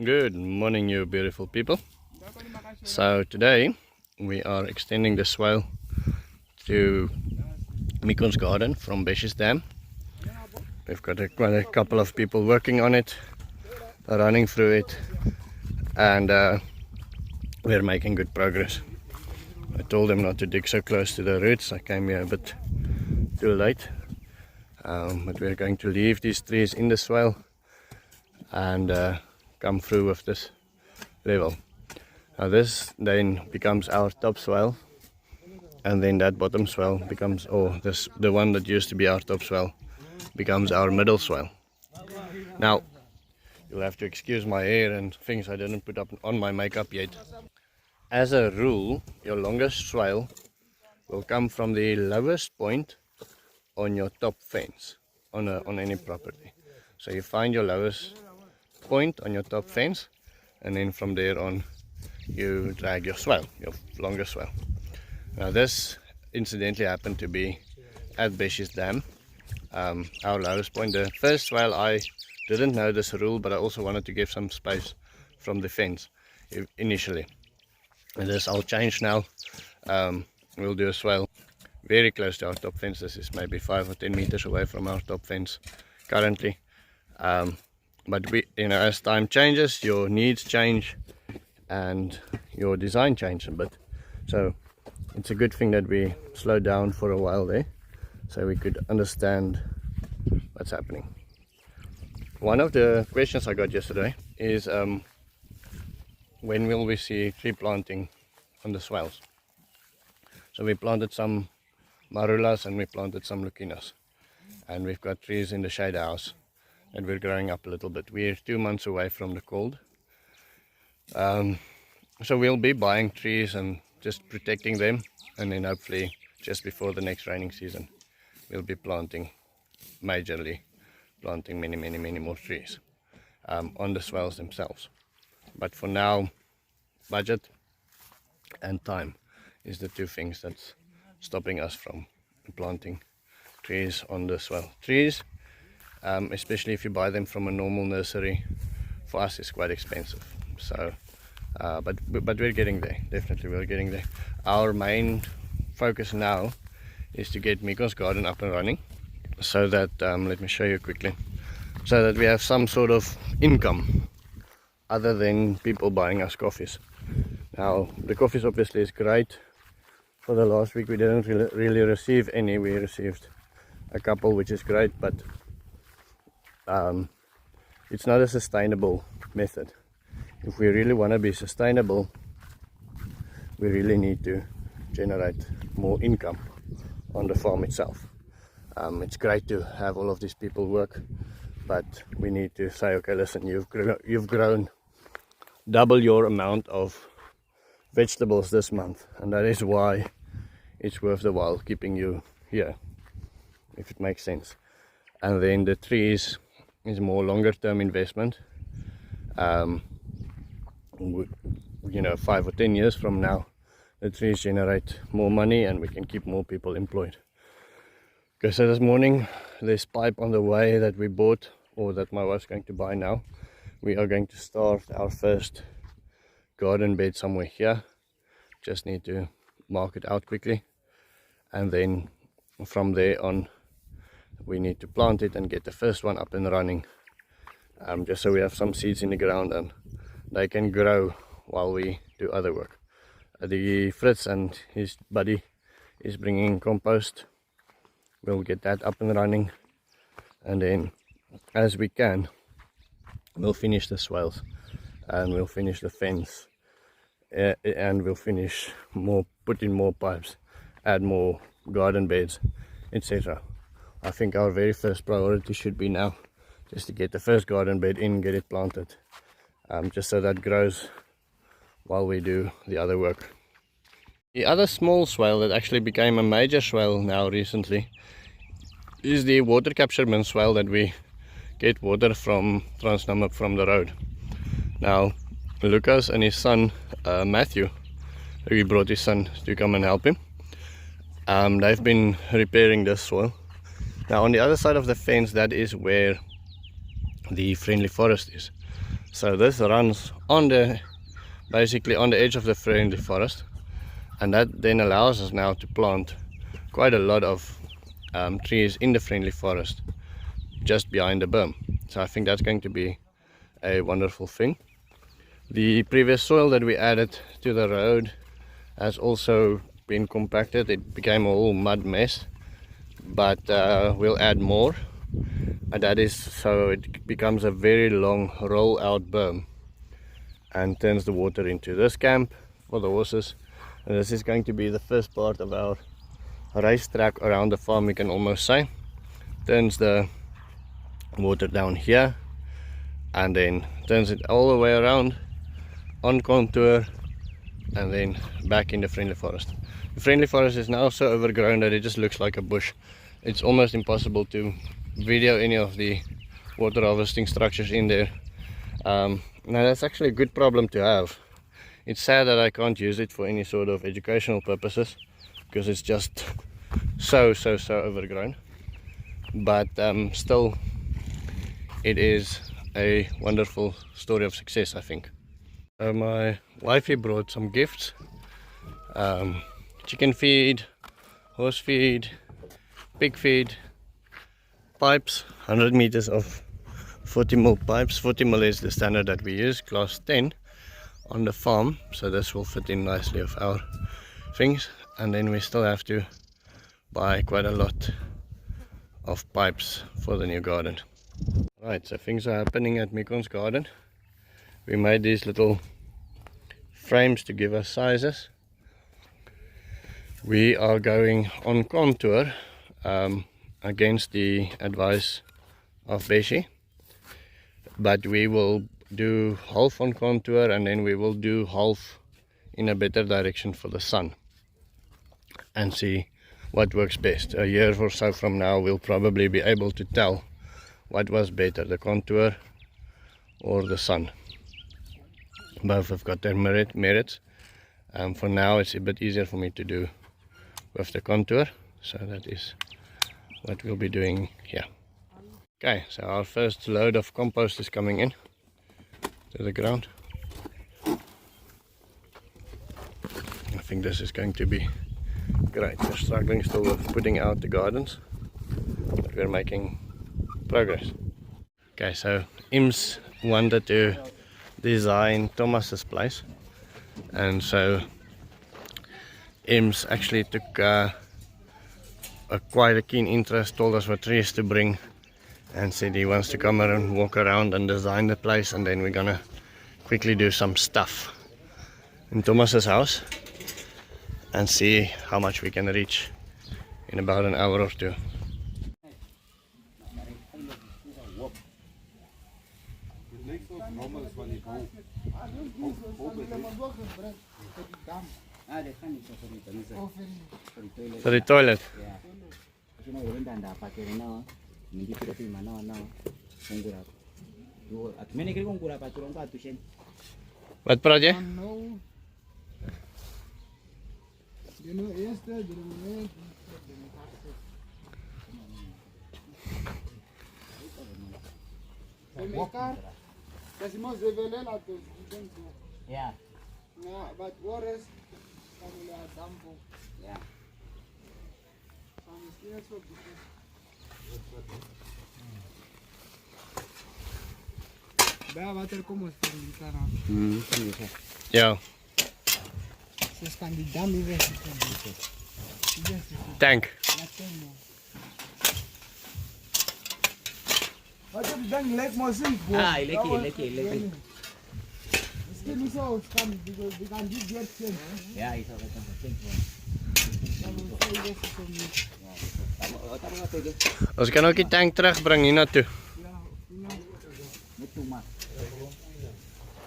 Good morning, you beautiful people. So today we are extending the swale to Mekons Garden from Beshy's dam. We've got quite a couple of people working on it, running through it, and we're making good progress. I told them not to dig so close to the roots. I came here a bit too late, but we're going to leave these trees in the swale and come through with this level. Now this then becomes our top swale, and then that bottom swale becomes, the one that used to be our top swale becomes our middle swale. Now you'll have to excuse my hair and things I didn't put up on my makeup yet. As a rule, your longest swale will come from the lowest point on your top fence on any property. So you find your lowest point on your top fence, and then from there on you drag your swale, your longest swale. Now this incidentally happened to be at Beshy's dam, our lowest point. The first swale I didn't know this rule, but I also wanted to give some space from the fence initially. And this I'll change now. We'll do a swale very close to our top fence. This is maybe 5 or 10 meters away from our top fence currently. But as time changes, your needs change and your design changes a bit. So it's a good thing that we slowed down for a while there, so we could understand what's happening. One of the questions I got yesterday is when will we see tree planting on the swales? So we planted some marulas and we planted some lucinas, and we've got trees in the shade house and we're growing up a little bit. We're 2 months away from the cold, so we'll be buying trees and just protecting them, and then hopefully just before the next raining season we'll be planting many more trees on the swales themselves. But for now, budget and time is the two things that's stopping us from planting trees on the swale. Trees, especially if you buy them from a normal nursery, for us is quite expensive. So but we're getting there. Definitely we're getting there. Our main focus now is to get Mekons Garden up and running, so that let me show you quickly, so that we have some sort of income other than people buying us coffees. Now the coffees obviously is great. For the last week we didn't really receive any. We received a couple, which is great, but it's not a sustainable method. If we really want to be sustainable, we really need to generate more income on the farm itself. It's great to have all of these people work, but we need to say, okay, listen, you've grown double your amount of vegetables this month, and that is why it's worth the while keeping you here, if it makes sense. And then the trees is more longer term investment. 5 or 10 years from now, the trees generate more money and we can keep more people employed. Okay, so this morning, this pipe on the way that we bought, or that my wife's going to buy now, we are going to start our first garden bed somewhere here. Just need to mark it out quickly, and then from there on we need to plant it and get the first one up and running, just so we have some seeds in the ground and they can grow while we do other work. The Fritz and his buddy is bringing compost. We'll get that up and running, and then as we can we'll finish the swales and we'll finish the fence, and we'll finish put in more pipes, add more garden beds, etc. I think our very first priority should be now just to get the first garden bed in, get it planted, just so that grows while we do the other work. The other small swale that actually became a major swale now recently is the water capture swale that we get water from Transnummer from the road. Now Lucas and his son Matthew, he brought his son to come and help him. They've been repairing this soil. Now on the other side of the fence, that is where the friendly forest is. So this runs on the basically on the edge of the friendly forest, and that then allows us now to plant quite a lot of trees in the friendly forest just behind the berm. So I think that's going to be a wonderful thing. The previous soil that we added to the road has also been compacted. It became a whole mud mess, but we'll add more, and that is so it becomes a very long roll out berm and turns the water into this camp for the horses. And this is going to be the first part of our racetrack around the farm, we can almost say. Turns the water down here and then turns it all the way around on contour and then back in the friendly forest. The friendly forest is now so overgrown that it just looks like a bush. It's almost impossible to video any of the water harvesting structures in there. Now that's actually a good problem to have. It's sad that I can't use it for any sort of educational purposes because it's just so overgrown, but still it is a wonderful story of success, I think. My wifey brought some gifts, chicken feed, horse feed, pig feed, pipes, 100 meters of 40mm pipes. 40mm is the standard that we use, class 10 on the farm, so this will fit in nicely with our things. And then we still have to buy quite a lot of pipes for the new garden. Right, so things are happening at Mekons Garden. We made these little frames to give us sizes. We are going on contour against the advice of Beshy, but we will do half on contour and then we will do half in a better direction for the sun and see what works best. A year or so from now we'll probably be able to tell what was better, the contour or the sun. Both have got their merits. For now it's a bit easier for me to do with the contour, so that is what we'll be doing here. Okay, so our first load of compost is coming in to the ground. I think this is going to be great. We're struggling still with putting out the gardens, but we're making progress. Okay, so Im's wanted to design Thomas's place, and so Im's actually took quite a keen interest, told us what trees to bring, and said he wants to come and walk around and design the place, and then we're gonna quickly do some stuff in Thomas's house and see how much we can reach in about an hour or two. For the toilet? What project? Yeah. But what is Yeah. water como Yeah. Tank. Ah, lekker. Misschien zo kan because we can do get change. Ja, is ook Ons kan ook die tank terugbring hier naartoe. Met tomaat.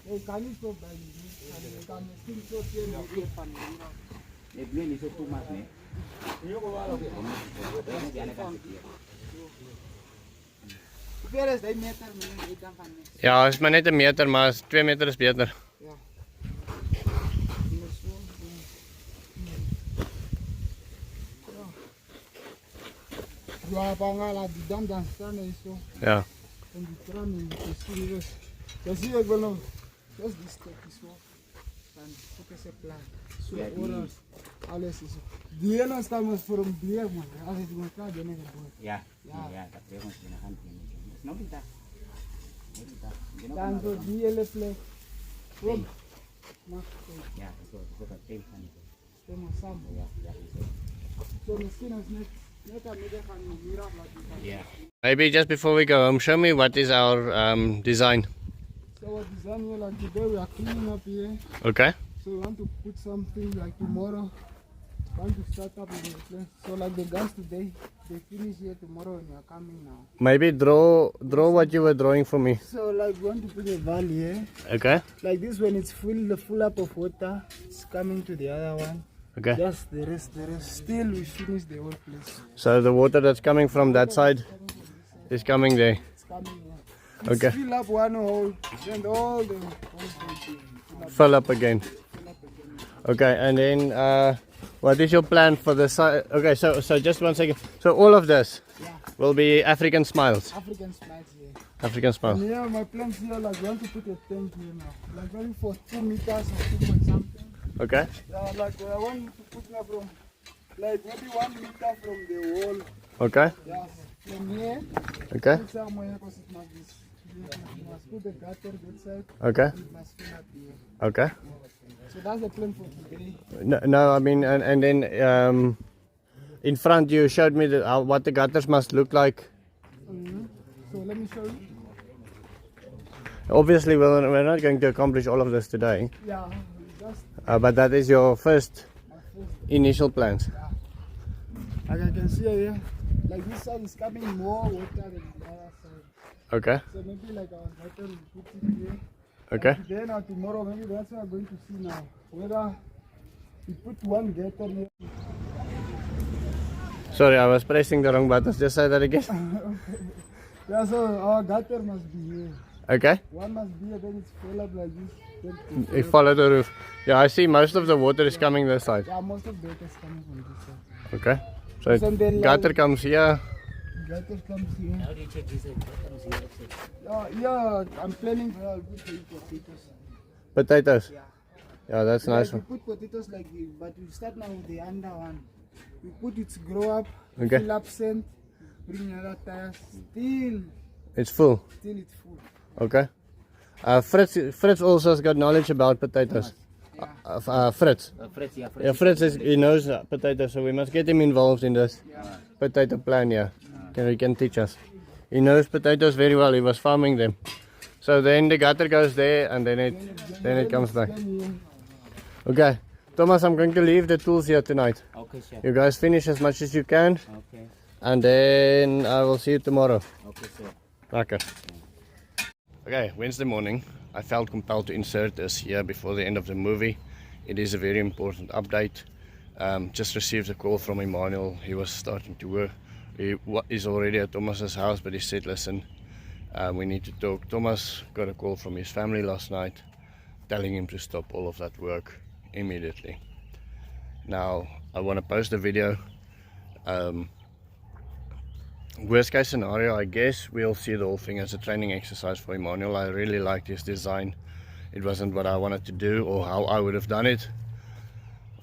Ik kan niet zo bij ik kan misschien zo veel van Ik ben niet zo tomaat, nee. Hoeveel is 1 meter? Ik kan van niks. Ja, is maar net 1 meter, maar 2 meter is beter. Ja. Ja, pangala die dam dan staan is zo. Ja. En die tram is serieus. Dan zie je, ik wil nog, dat is die stukje zo. Dan zoeken ze plant. Zo, orange, alles is. Die ene staan we voor een beer, man. Als het in elkaar binnen geboord. Ya, ya, tak dia mesti nak hanti. No kita. Dan zo die hele plek. Kom. Mag Ya, itu tak tem kan itu. helemaal samen. Ya, ya itu. Zo misschien als net aan midden gaan we hier af laten gaan. Ya. Maybe just before we go home, show me what is our design. So what design here, like today we are cleaning up here. Okay. So we want to put something like tomorrow. Want to start up with the place. So like the guys today, they finish here tomorrow and we are coming now. Maybe draw what you were drawing for me. So like we want to put a valve here. Okay. Like this when it's full up of water, it's coming to the other one. Okay. Just the rest. Still we finish the whole place. So the water that's coming from that side is coming there. It's coming here. It's Okay. fill up one hole, then all the holes Fill up again. Okay, and then what is your plan for the side? Okay, so just 1 second. So all of this will be African smiles. African smiles here. African And smiles. here my plants here, like we want to put a tank here now. Like going for 2 meters or 2 point something. Okay. Yeah, like I want to put now from like maybe 1 meter from the wall. Okay. Yeah, from here. Okay. Put somewhere because it must be. You must put the gutter that side. Okay. It must fill up here. Okay. So that's the plan for today. No, I mean, and then in front you showed me what the gutters must look like. So let me show you. Obviously, we're not going to accomplish all of this today, Yeah, just but that is your first my first. initial plans. Like I can see here, like this side is coming more water than the other side. Okay. So maybe like our gutter will put it here. Okay. And today or tomorrow, maybe that's what we're going to see now. Whether we put one gutter here. Sorry, I was pressing the wrong buttons. Just say that again. Yeah, so our gutter must be here. Okay. One must be here, then it's fill up like this. Then You follow the roof. Yeah, I see most of the water is coming this side. yeah, most of the water is coming from this side. Okay. So So then, gutter comes here. Gutter comes here. How do you check this? Yeah, I'm planning for I'll put potatoes. Potatoes. Yeah. Yeah, that's nice. Like we put potatoes like this, but we start now with the under one. We put it grow up, Okay. fill up sand, bring another tire, still It's full. it's full. Okay. Fritz also has got knowledge about potatoes. Fritz. Fritz, ya, Fritz. Yeah, Fritz he knows potatoes, so we must get him involved in this potato plan. Yeah, he can teach us. He knows potatoes very well. He was farming them. So then the gutter goes there, and then it comes back. Okay, Thomas, I'm going to leave the tools here tonight. Okay, sir. You guys finish as much as you can, Okay. and then I will see you tomorrow. Okay, sir. Okay. Okay, Wednesday morning, I felt compelled to insert this here before the end of the movie. It is a very important update. Just received a call from Emmanuel. He was starting to work. He is already at Thomas's house, but he said, listen, we need to talk. Thomas got a call from his family last night telling him to stop all of that work immediately. Now, I want to post a video. Worst case scenario, I guess we'll see the whole thing as a training exercise for Emmanuel. I really liked his design. It wasn't what I wanted to do or how I would have done it,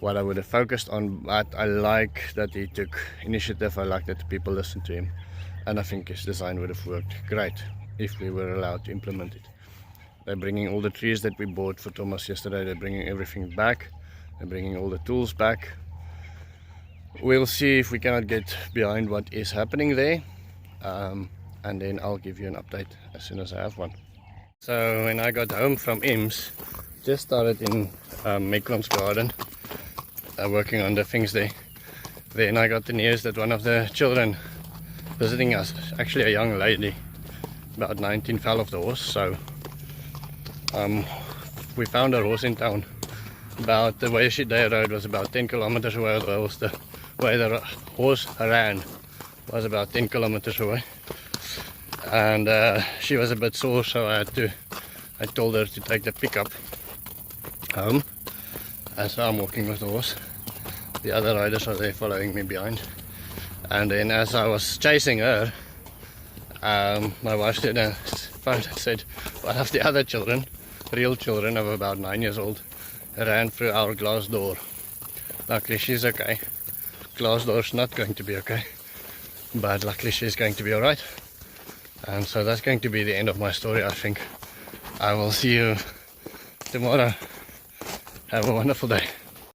what I would have focused on, but I like that he took initiative. I like that the people listened to him, and I think his design would have worked great if we were allowed to implement it. They're bringing all the trees that we bought for Thomas yesterday. They're bringing everything back. They're bringing all the tools back. We'll see if we cannot get behind what is happening there, and then I'll give you an update as soon as I have one. So when I got home from IMS, just started in Mekons Garden, working on the things there. Then I got the news that one of the children visiting us, actually a young lady, about 19, fell off the horse. So we found a horse in town. About the way she rode was about 10 kilometers away. The way the horse ran was about 10 kilometers away, and she was a bit sore, so I told her to take the pickup home. And so I'm walking with the horse. The other riders are there following me behind, and then as I was chasing her, my wife said, said, one of the other children, real children of about 9 years old, ran through our glass door. Luckily she's okay. Glass door's not going to be okay, but luckily she's going to be alright. And so that's going to be the end of my story, I think. I will see you tomorrow. Have a wonderful day.